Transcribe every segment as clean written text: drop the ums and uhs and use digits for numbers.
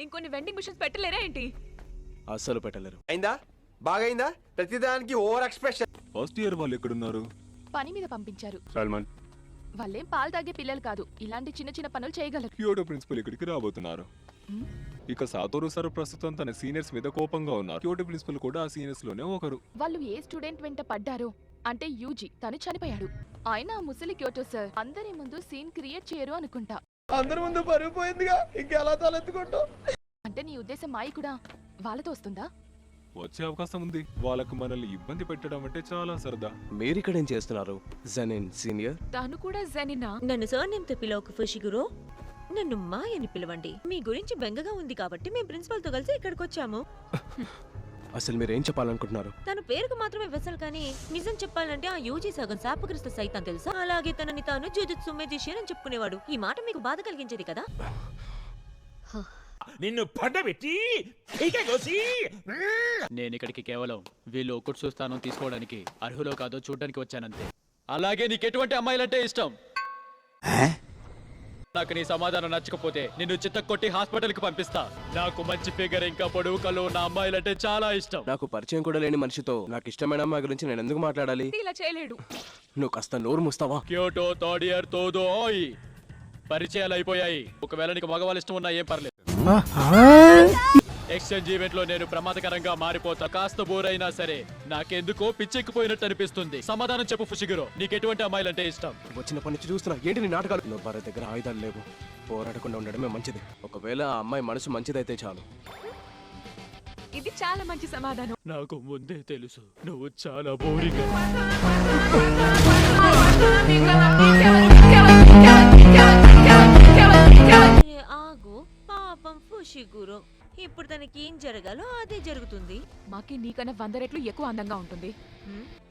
ఇంకొన్ని vending machines పెట్టలేరా ఏంటి? అస్సలు పెట్టలేరు. అయిందా? బాగైందా? ప్రతిదానికి ఓవర్ ఎక్స్ప్రెషన్. ఫస్ట్ ఇయర్ వాళ్ళు ఎక్కడున్నారు? పని మీద పంపించారు. సల్మాన్, వాళ్ళేం పాలు తాగే పిల్లలు కాదు, ఇలాంటి చిన్న చిన్న పనులు చేయగలరు. క్యోటో ప్రిన్సిపల్ ఇక్కడికి రాబోతున్నారు. ఇక సాతోరు సార్ ప్రస్తుతం తన సీనియర్స్ మీద కోపంగా ఉన్నారు. క్యోటో ప్రిన్సిపల్ కూడా ఆ సీనియర్స్ లోనే ఒకరు. వాళ్ళు ఏ స్టూడెంట్ వెంట పడ్డారో అంటే యూజీ, తను చనిపోయాడు. ఆయన ఆ ముసలి క్యోటో సార్ అందరి ముందు సీన్ క్రియేట్ చేయరు అనుకుంటా. అందరి ముందు పరుగు పోయిందిగా, ఇంకెలా తలెత్తుకుంటాం? అంటే నీ ఉద్దేశం మాయి కూడా వాళ్ళతో వస్తుందా? వచ్చే అవకాశం ఉంది. వాళ్ళకు మనల్ని ఇబ్బంది పెట్టడం అంటే చాలా సరదా. మీరిక్కడేం చేస్తున్నారు? జెనిన్ సీనియర్. తను కూడా జెనినా? నన్ను సర్నేమ్తో పిలవకు ఫుషిగురో, నన్ను మాయ్ అని పిలవండి. మీ గురించి బెంగగా ఉంది కాబట్టి మేము ప్రిన్సిపల్తో కలిసి ఇక్కడికి వచ్చాము. అసలు మీరేం చెప్పాలనుకుంటున్నారు? తన పేరుకు మాత్రమే వెసల్ కానీ నిజం చెప్పాలంటే ఆ యూజీ సగం శాపగ్రస్త సైతం తెలుసా. అలాగే తనని తాను జుజుత్సు మెజిషియన్ అని చెప్పుకునేవాడు. ఈ మాట మీకు బాధ కలిగించేది కదా? నిన్ను పండబెట్టి నేను ఇక్కడికి కేవలం వీళ్ళు ఒక్కటి చూస్తాను తీసుకోవడానికి అర్హులో కాదో చూడడానికి వచ్చానంతే. అలాగే నీకు ఎటువంటి అమ్మాయిలంటే ఇష్టం? నాకు నీ సమాధానం నచ్చకపోతే నిన్ను చిత్తకొట్టి హాస్పిటల్ కి పంపిస్తా. నాకు మంచి ఫిగర్ ఇంకా పొడవు కళ్ళు ఉన్న అమ్మాయిలంటే చాలా ఇష్టం. నాకు పరిచయం కూడా లేని మనిషితో నాకు ఇష్టమైన అమ్మాయి గురించి నేను ఎందుకు మాట్లాడాలి? ఇలా చేయలేడు. నువ్వు కాస్త నోరు మూస్తావా? క్యోటో థర్డ్ ఇయర్ తోదో ఓయ్ పరిచయాలు అయిపోయాయి. ఒకవేళ నీకు మగవాళ్ళ ఇష్టం ఉన్నా ఏం పర్లేదు. ఎక్స్చేంజ్ ఈవెంట్ లో నేను ప్రమాదకరంగా మారిపోతా. కాస్త బోర్ అయినా సరే నాకెందుకో పిచ్చెక్కిపోయినట్టు అనిపిస్తుంది. సమాధానం చెప్పు ఫుషిగురో, నీకు ఎటువంటి అమ్మాయిలంటే ఇష్టం? వచ్చిన పని నుంచి చూస్తున్నా ఏంటి నీ నాటకాలు? నువ్వు భార్య దగ్గర ఆయుధాలు లేవు. పోరాడకుండా ఉండడమే మంచిది. ఒకవేళ ఆ అమ్మాయి మనసు మంచిదైతే చాలు. ఇది చాలా మంచి సమాధానం. నాకు ముందే తెలుసు నువ్వు చాలా బోరింగ్. ఆగు పాపం ఫుషిగురో, ఇప్పుడు తనకి ఏం జరగాలో అదే జరుగుతుంది. మాకి నీకన్నా 100 రెట్లు ఎక్కువ అందంగా ఉంటుంది.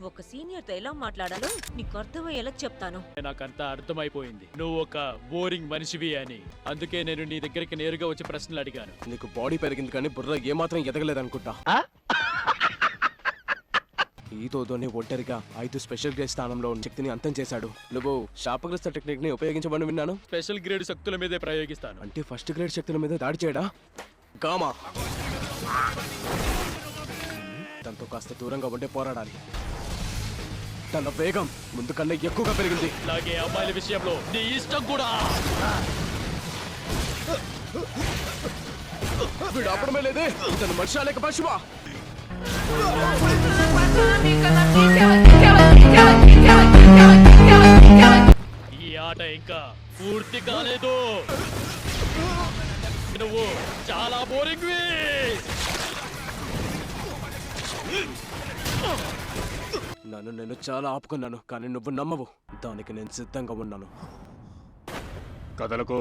ఒక సీనియర్ తో ఎలా మాట్లాడాలో నీకు అర్థమయ్యేలా చెప్తాను. నాకంతా అర్థమైపోయింది నువ్వు ఒక బోరింగ్ మనిషివి అని. అందుకే నేను నీ దగ్గరికి నేరుగా వచ్చి ప్రశ్నలు అడిగాను. నీకు బాడీ పెరిగింది కానీ బుర్ర ఏమాత్రం ఎదగలేదనుకుంటా. ఈ తోదోనే ఒంటరిగా 5 స్పెషల్ గ్రేడ్ స్థానంలో ఉన్న శక్తిని అంతం చేశాడు. నువ్వు శాపగ్రస్త టెక్నిక్ ని ఉపయోగించమని విన్నాను. స్పెషల్ గ్రేడ్ శక్తుల మీదే ప్రయోగిస్తాను. అంటే ఫస్ట్ గ్రేడ్ శక్తుల మీద దాడి చేయడా? గామా తనతో కాస్త దూరంగా ఉండే పోరాడాలి. తన వేగం ముందు కన్నా ఎక్కువగా పెరిగింది. అలాగే అమ్మాయిల విషయంలో నీ ఇష్టం కూడా. వీడు ఆపడమే లేదే. తన మనిషి లేక పశువా? ఈ ఆట ఇంకా పూర్తి కాలేదు. నువ్వు చాలా బోరింగ్. నన్ను నేను చాలా ఆపుకున్నాను కానీ నువ్వు నమ్మవు. దానికి నేను సిద్ధంగా ఉన్నాను. కథలకు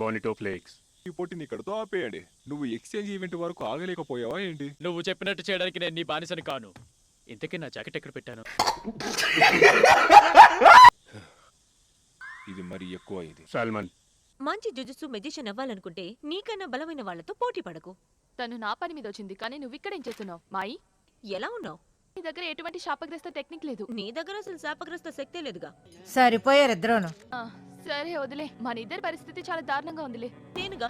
బోనిటో ఫ్లేక్స్. ఈ పోటీని ఇక్కడతో ఆపేయండి. నువ్వు ఎక్స్చేంజ్ ఈవెంట్ వరకు ఆగలేకపోయావా ఏంటి? నువ్వు చెప్పినట్టు చేయడానికి నేను నీ బానిసని కాను. ఇంతకీ నా జాకెట్ ఎక్కడ పెట్టాను? ఇది మరి ఎక్కువ అయింది. సల్మాన్, మంచి జుజుత్సు మెజిషియన్ అవ్వాలనుకుంటే నీకన్నా బలమైన వాళ్లతో పోటీ పడకు. తను నా పని మీద వచ్చింది కానీ నువ్వు ఇక్కడేం చేస్తున్నావు మాయి? ఎలా ఉన్నావు? నీ దగ్గర ఎటువంటి శాపగ్రస్త టెక్నిక్ లేదు. నీ దగ్గర అసలు శాపగ్రస్త శక్తే లేదుగా. సరిపోయారు ఇద్దరును. సరే వదిలే, మన ఇద్దరి పరిస్థితి చాలా దారుణంగా ఉందిలే. నేనుగా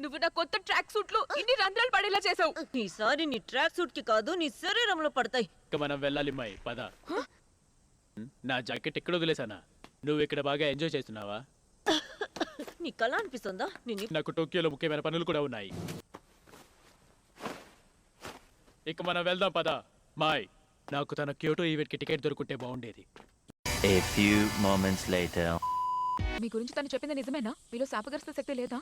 నువ్వు నా కొత్త ట్రాక్ సూట్ లో ఇన్ని రంధ్రాలు పడేలా చేసావు. ఈసారి నీ ట్రాక్ సూట్ కి కాదు నీ శరీరంలో పడతాయి. ఇక మనం వెళ్ళాలి మై పద. నా జాకెట్ ఎక్కడ వదిలేసానా? నువ్వు ఇక్కడ బాగా ఎంజాయ్ చేస్తున్నావా? నీ కళ అనిపిస్తుందా? నాకు టోక్యోలో ముఖ్యమైన పనులు కూడా ఉన్నాయి. ఇక మనం వెళ్దాం పద. మాయ్, నాకు తన క్యోటో ఈవెంట్ కి టికెట్ దొరుకుంటే బాగుండేది. A few moments later. మీ గురించి తను చెప్పింది నిజమేనా? మీలో శాపగ్రస్త శక్తి లేదా?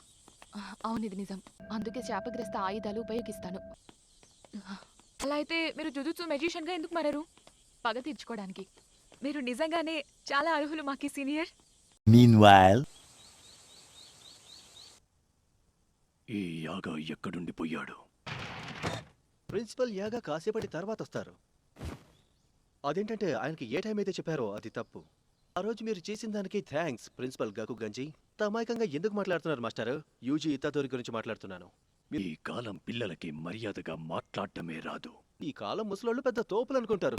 అవును ఇది నిజం. అందుకే శాపగ్రస్త ఆయుధాలు ఉపయోగిస్తాను. అలా అయితే మీరు జుజుత్సు మెజిషియన్ గా ఎందుకు మారారు? పగ తీర్చుకోవడానికి. మీరు నిజంగానే చాలా అర్హులు మాకి సీనియర్. Meanwhile. ఈ యాగా ఎక్కడుండిపోయాడు? ప్రిన్సిపల్ యాగా కాసేపటి తర్వాత వస్తారు. అదేంటంటే ఆయనకి ఏ టైం అయితే చెప్పారో అది తప్పు. ఆ రోజు మీరు చేసిన దానికి థ్యాంక్స్ ప్రిన్సిపల్ గకు గంజి. తమాయకంగా ఎందుకు మాట్లాడుతున్నారు మాస్టర్? యూజీ ఇతాతోరి గురించి మాట్లాడుతున్నాను. ఈ కాలం పిల్లలకి మర్యాదగా మాట్లాడటమే రాదు. ఈ కాలం ముసలోళ్ళు పెద్ద తోపులు అనుకుంటారు.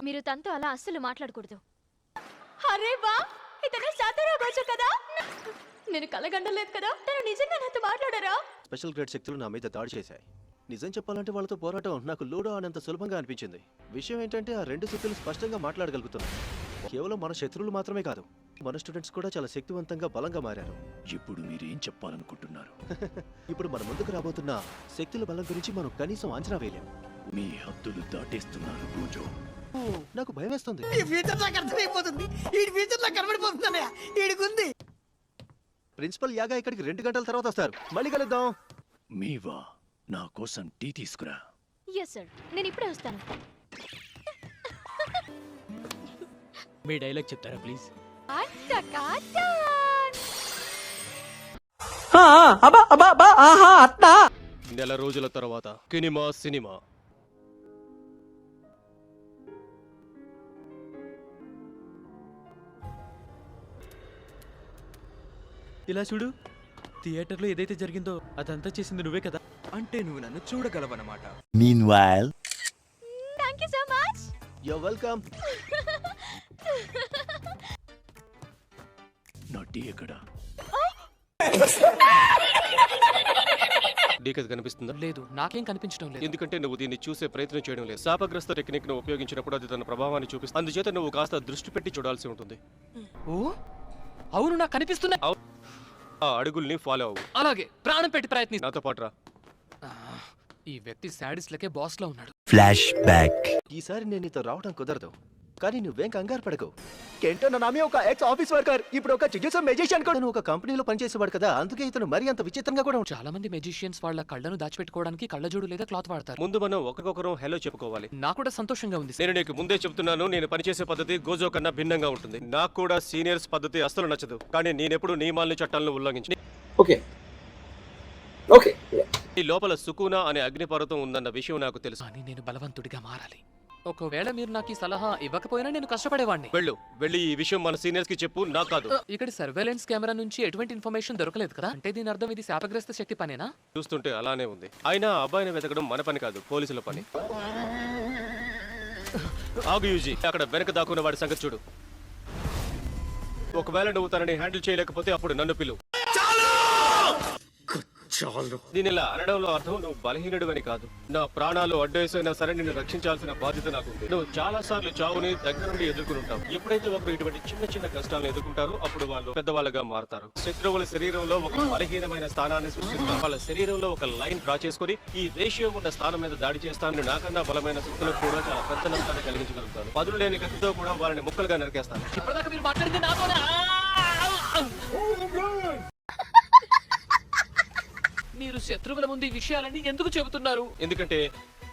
మీరు తనతో అలా అస్సలు మాట్లాడకూడదు. అరే వా, ఇతను సాతోరు గోచు కదా. నేను కలగండలేదు కదా, తను నిజంగా నాతో మాట్లాడారా? స్పెషల్ గ్రేడ్ శక్తులు నా మీద దాడి చేశాయి. నిజం చెప్పాలంటే వాళ్ళతో పోరాటం నాకు లూడో ఆనంత సులభంగా అనిపించింది. విషయం ఏంటంటే ఆ రెండు శక్తులు స్పష్టంగా మాట్లాడగలుగుతున్నాయి. కేవలం మన శత్రువులు మాత్రమే కాదు, మన స్టూడెంట్స్ కూడా చాలా శక్తివంతంగా బలంగా మారారు. ఇప్పుడు మీరేం చెప్పాలనుకుంటున్నారు? ఇప్పుడు మన ముందుకు రాబోతున్న శక్తుల బలం గురించి మనం కనీసం అంచనా వేయలేం. మీ హద్దులు దాటేస్తున్నారు గోజో. నాకు భయం వేస్తుంది. ప్రిన్సిపల్ యాగా ఇక్కడికి 2 గంటల తర్వాత వస్తారు. మళ్ళీ కలుద్దాం. మీవా, నా కోసం టీ తీసుకురా. ఎస్ సార్, నేను ఇప్పుడే వస్తాను. మీ డైలాగ్ చెప్తారా ప్లీజ్? నెల రోజుల తర్వాత కినిమా సినిమా. ఇలా చూడు, థియేటర్లో ఏదైతే జరిగిందో అదంతా చేసింది నువ్వే కదా. అంటే నువ్వు నన్ను చూడగలవన్నమాట. Meanwhile, thank you so much. You welcome. నా టీ ఎక్కడా? డీకది కనిపిస్తుందా? లేదు, నాకేం కనిపించడం లేదు. ఎందుకంటే నువ్వు దీన్ని చూసే ప్రయత్నం చేయడం లేదు. శాపగ్రస్త టెక్నిక్ ను ఉపయోగించినప్పుడు అది తన ప్రభావాన్ని చూపిస్తుంది. అందుచేత నువ్వు కాస్త దృష్టి పెట్టి చూడాల్సి ఉంటుంది. ఓ అవును, నాకు కనిపిస్తున్నాయి. ఆ అడుగుల్ని ఫాలో అవ్వు. అలాగే, ప్రాణం పెట్టి ప్రయత్ని. నాతో పాటు రా. ఈ వ్యక్తి శాడిస్ట్ లకే బాస్ లో ఉన్నాడు. flashback. ఈసారి నేను నీతో రావడం కుదరదు, కానీ నువ్వేం కంగారు పడకు. కెంటో నామి ఒక ఎక్స్ ఆఫీస్ వర్కర్, ఇప్పుడు ఒక జిజుసో మెజిషియన్ కూడా. నువ్వు ఒక కంపెనీలో పనిచేసేవాడు కదా, అందుకే ఇతను మరీ అంత విచిత్రంగా కూడా ఉంటాడు. చాలా మంది మెజిషియన్స్ వాళ్ళ కళ్ళను దాచిపెట్టుకోవడానికి కళ్ళజోడు లేదా క్లాత్ వాడతారు. ముందు మనం ఒకరికొకరం హలో చెప్పుకోవాలి. నాకు కూడా సంతోషంగా ఉంది. నేను నీకు ముందే చెప్తున్నాను, నేను పనిచేసే పద్ధతి గోజో కన్నా భిన్నంగా ఉంటుంది. నాకు కూడా సీనియర్స్ పద్ధతి అస్సలు నచ్చదు, కానీ నేనెప్పుడు నియమాలను చట్టాలను ఉల్లంఘించి. ఈ లోపల సుకూనా అనే అగ్నిపర్వతం ఉందన్న విషయం నాకు తెలుసు. కానీ నేను బలవంతుడిగా మారాలి. ఒకవేళ మీరు నాకు ఈ సలహా ఇవ్వకపోయినా నేను కష్టపడేవాడిని. వెళ్ళి ఈ విషయం మన సీనియర్స్ కి చెప్పు, నాకు కాదు. ఇక్కడ సర్వేలెన్స్ కెమెరా నుంచి ఎటువంటి ఇన్ఫర్మేషన్ దొరకలేదు కదా, అంటే దీని అర్థం ఇది శాపగ్రస్త శక్తి పనేనా? చూస్తుంటే అలానే ఉంది. అయినా అబ్బాయిని వెతకడం మన పని కాదు, పోలీసుల పని. ఆగు యూజీ, అక్కడ వెనక దాక్కున్న వాడి సంగతి చూడు. ఒకవేళ నువ్వు తనని హ్యాండిల్ చేయలేకపోతే అప్పుడు నన్ను పిలువు. దీని ఇలా అనడంలో అర్థం నువ్వు బలహీనుడు అని కాదు. నా ప్రాణాలు అడ్డేసైనా సరే నిన్ను రక్షించాల్సిన బాధ్యత నాకు ఉంది. నువ్వు చాలా సార్లు చావుని దగ్గర నుండి ఎదుర్కొంటావు. ఎప్పుడైతే ఒకరు ఇటువంటి చిన్న చిన్న కష్టాలను ఎదుర్కొంటారో అప్పుడు వాళ్ళు పెద్దవాళ్ళగా మారుతారు. శత్రువుల శరీరంలో ఒక బలహీనమైన స్థానాన్ని సృష్టిస్తారు. వాళ్ళ శరీరంలో ఒక లైన్ డ్రా చేసుకుని ఈ రేషియో ఉన్న స్థానం మీద దాడి చేస్తాను. నాకన్నా బలమైన శక్తులకు కూడా చాలా పెద్ద నష్టాన్ని కలిగించగలుగుతాను. పదులు లేని కత్తితో కూడా వాళ్ళని ముక్కలుగా నరికేస్తాను. ఇప్పటిదాకా మీరు మాట్లాడింది నాతోనే. మీరు శత్రువుల ముందు ఈ విషయాలన్నీ ఎందుకు చెబుతున్నారు? ఎందుకంటే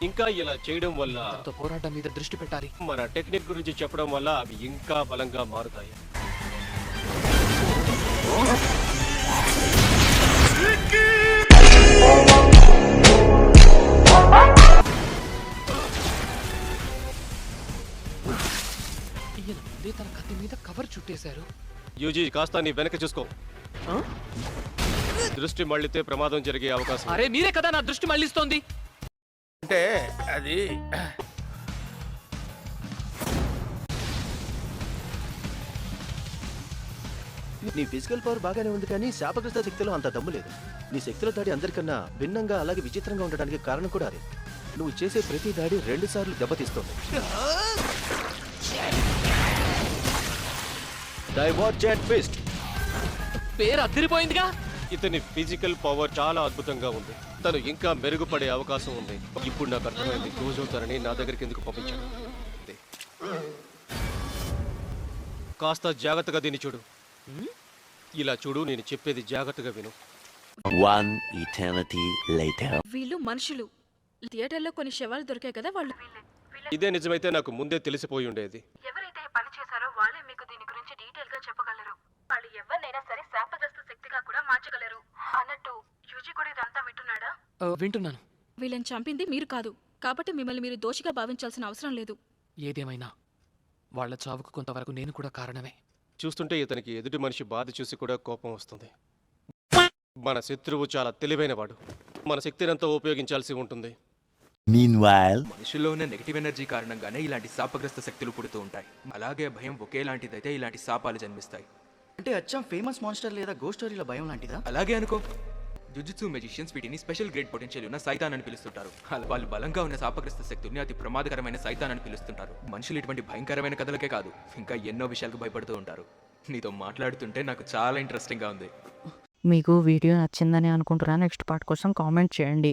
ఇంకా ఇలా చేయడం వల్ల పోరాటం మీద దృష్టి పెట్టాలి. మన టెక్నిక్ గురించి చెప్పడం వల్ల అవి ఇంకా బలంగా మారుతాయి. ఈయన ముందే తన కత్తి మీద కవర్ చుట్టేశారు. యూజీ, కాస్త నీ వెనక చూసుకో. దృష్టి మళ్ళితే ప్రమాదం జరిగే అవకాశం. అరే మీరే కదా నా దృష్టి మళ్ళిస్తోంది. అంటే అది నీ ఫిజికల్ పవర్ బాగానే ఉంది, కానీ శాపగ్రస్త శక్తిలో అంత దమ్ము లేదు. నీ శక్తుల దాడి అందరికన్నా భిన్నంగా అలాగే విచిత్రంగా ఉండడానికి కారణం కూడా అదే. నువ్వు చేసే ప్రతి దాడి 2 సార్లు దెబ్బతీస్తుంది. డైవర్జెంట్ ఫిస్ట్ పేరు అదిరిపోయిందిగా. ఇతని ఫిజికల్ పవర్ చాలా అద్భుతంగా ఉంది. తను ఇంకా మెరుగుపడే అవకాశం ఉంది. ఇప్పుడు నాకు అర్థమైంది గోజో తనని నా దగ్గరికి ఎందుకు పంపించాడు. కాస్త జాగ్రత్తగా దీన్ని చూడు. ఇలా చూడు, నేను చెప్పేది జాగ్రత్తగా విను. One eternity later. వీళ్ళు మనుషులు. థియేటర్లో కొన్ని శవాలు దొరికాయి కదా, వాళ్ళు ఇదే నిజమైతే నాకు ముందే తెలిసిపోయి ఉండేది. ఎవరైతే పని చేశారో వాళ్ళే మీకు దీని గురించి డీటెయిల్ గా చెప్పగలరు. వాళ్ళు ఎవరినైనా సరే శాపగ్రస్త శక్తిగా కూడా మార్చగలరు. అన్నట్టు యూజీ కూడా ఇదంతా వింటున్నాడా? వింటున్నాను. వీళ్ళని చంపింది మీరు కాదు, కాబట్టి మిమ్మల్ని మీరు దోషిగా భావించాల్సిన అవసరం లేదు. ఏదేమైనా వాళ్ళ చావుకు కొంతవరకు నేను కూడా కారణమే. చూస్తుంటే ఇతనికి ఎదుటి మనిషి బాధ చూసి కూడా కోపం వస్తుంది. మన శత్రువు చాలా తెలివైనవాడు. మన శక్తినంతా ఉపయోగించాల్సి ఉంటుంది. Meanwhile, మనుషుల్లో ఉన్న నెగిటివ్ ఎనర్జీ కారణంగానే ఇలాంటి శాపగ్రస్త శక్తులు పుడుతూ ఉంటాయి. అలాగే భయం ఒకేలాంటిదైతే ఇలాంటి శాపాలు జన్మిస్తాయి. అంటే అచ్చం ఫేమస్ మాన్స్టర్ లేదా గోస్ట్ స్టోరీల భయం లాంటిదా? అలాగే అనుకో. జుజుత్సు మెజిషియన్స్ వీటిని స్పెషల్ గ్రేడ్ పొటెన్షియల్ ఉన్న సైతాన్ అని పిలుస్తుంటారు. వాళ్ళు బలంగా ఉన్న శాపగ్రస్త శక్తుల్ని అతి ప్రమాదకరమైన సైతాన్ అని పిలుస్తుంటారు. మనుషులు ఇటువంటి భయంకరమైన కథలకే కాదు, ఇంకా ఎన్నో విషయాలకు భయపడుతూ ఉంటారు. నీతో మాట్లాడుతుంటే నాకు చాలా ఇంట్రెస్టింగ్ గా ఉంది. మీకు వీడియో నచ్చిందని అనుకుంటున్నా. నెక్స్ట్ పార్ట్ కోసం కామెంట్ చేయండి.